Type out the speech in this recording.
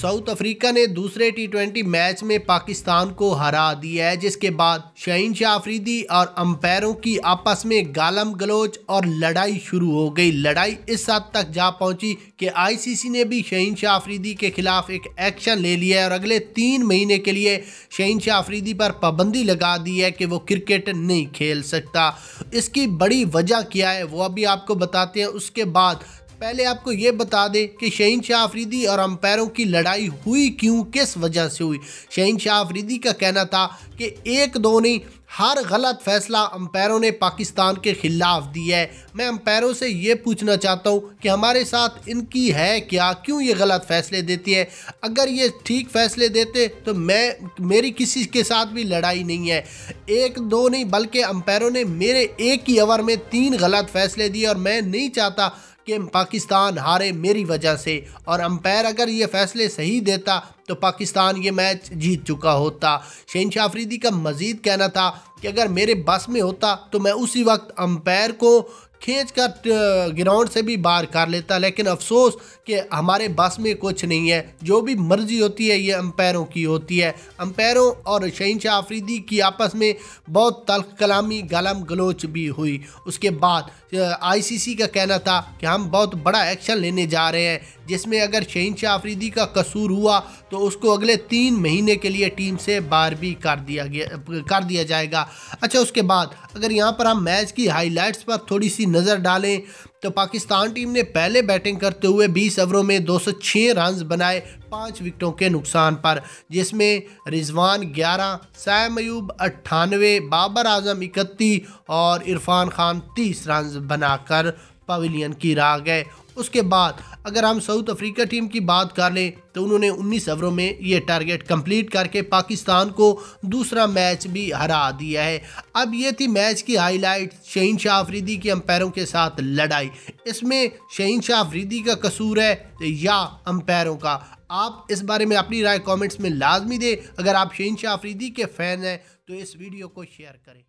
South Africa ने दूसरे टी20 match में पाकिस्तान को हरा दिया है, जिसके बाद शहीनशाह अफरीदी और अंपायरों की आपस में गालम गलोच और लड़ाई शुरू हो गई। लड़ाई इस हद तक जा पहुंची कि आईसीसी ने भी शहीनशाह अफरीदी के खिलाफ एक एक्शन ले लिया है और अगले 3 महीने के लिए शहीनशाह अफरीदी पर पाबंदी लगा दी है कि वो क्रिकेट नहीं खेल सकता। इसकी बड़ी वजह क्या है वो अभी आपको बताते हैं। उसके बाद पहले आपको ये बता दें कि शहीनशाह अफरीदी और अंपायरों की लड़ाई हुई क्यों, किस वजह से हुई। शहीनशाह अफरीदी का कहना था कि 1-2 नहीं, हर गलत फैसला अंपायरों ने पाकिस्तान के खिलाफ दिया है। मैं अंपायरों से ये पूछना चाहता हूँ कि हमारे साथ इनकी है क्या, क्यों ये गलत फैसले देती है। अगर ये ठीक फैसले देते तो मेरी किसी के साथ भी लड़ाई नहीं है। 1-2 नहीं बल्कि अंपायरों ने मेरे एक ही ओवर में 3 गलत फैसले दिए और मैं नहीं चाहता कि पाकिस्तान हारे मेरी वजह से। और अंपायर अगर ये फैसले सही देता तो पाकिस्तान ये मैच जीत चुका होता। शहीनशाह अफरीदी का मज़ीद कहना था कि अगर मेरे बस में होता तो मैं उसी वक्त अंपायर को खींच कर ग्राउंड से भी बाहर कर लेता, लेकिन अफसोस कि हमारे बस में कुछ नहीं है। जो भी मर्जी होती है ये अंपायरों की होती है। अंपायरों और शहीनशाह अफरीदी की आपस में बहुत तल्ख कलामी गालम गलोच भी हुई। उसके बाद आईसीसी का कहना था कि हम बहुत बड़ा एक्शन लेने जा रहे हैं, जिसमें अगर शहीनशाह अफरीदी का कसूर हुआ तो उसको अगले 3 महीने के लिए टीम से बाहर भी कर दिया जाएगा। अच्छा, उसके बाद अगर यहाँ पर हम मैच की हाइलाइट्स पर थोड़ी सी नज़र डालें तो पाकिस्तान टीम ने पहले बैटिंग करते हुए 20 ओवरों में 206 रन बनाए 5 विकेटों के नुकसान पर, जिसमें रिजवान 11, साइम अयूब 98, बाबर आजम 31 और इरफान खान 30 रन बनाकर पवेलियन की राह गए। उसके बाद अगर हम साउथ अफ्रीका टीम की बात कर लें तो उन्होंने 19 ओवरों में ये टारगेट कंप्लीट करके पाकिस्तान को दूसरा मैच भी हरा दिया है। अब ये थी मैच की हाईलाइट, शहीनशाह अफरीदी की अंपायरों के साथ लड़ाई। इसमें शहीनशाह अफरीदी का कसूर है या अंपायरों का? आप इस बारे में अपनी राय कमेंट्स में लाजमी दें। अगर आप शहीनशाह अफरीदी के फ़ैन हैं तो इस वीडियो को शेयर करें।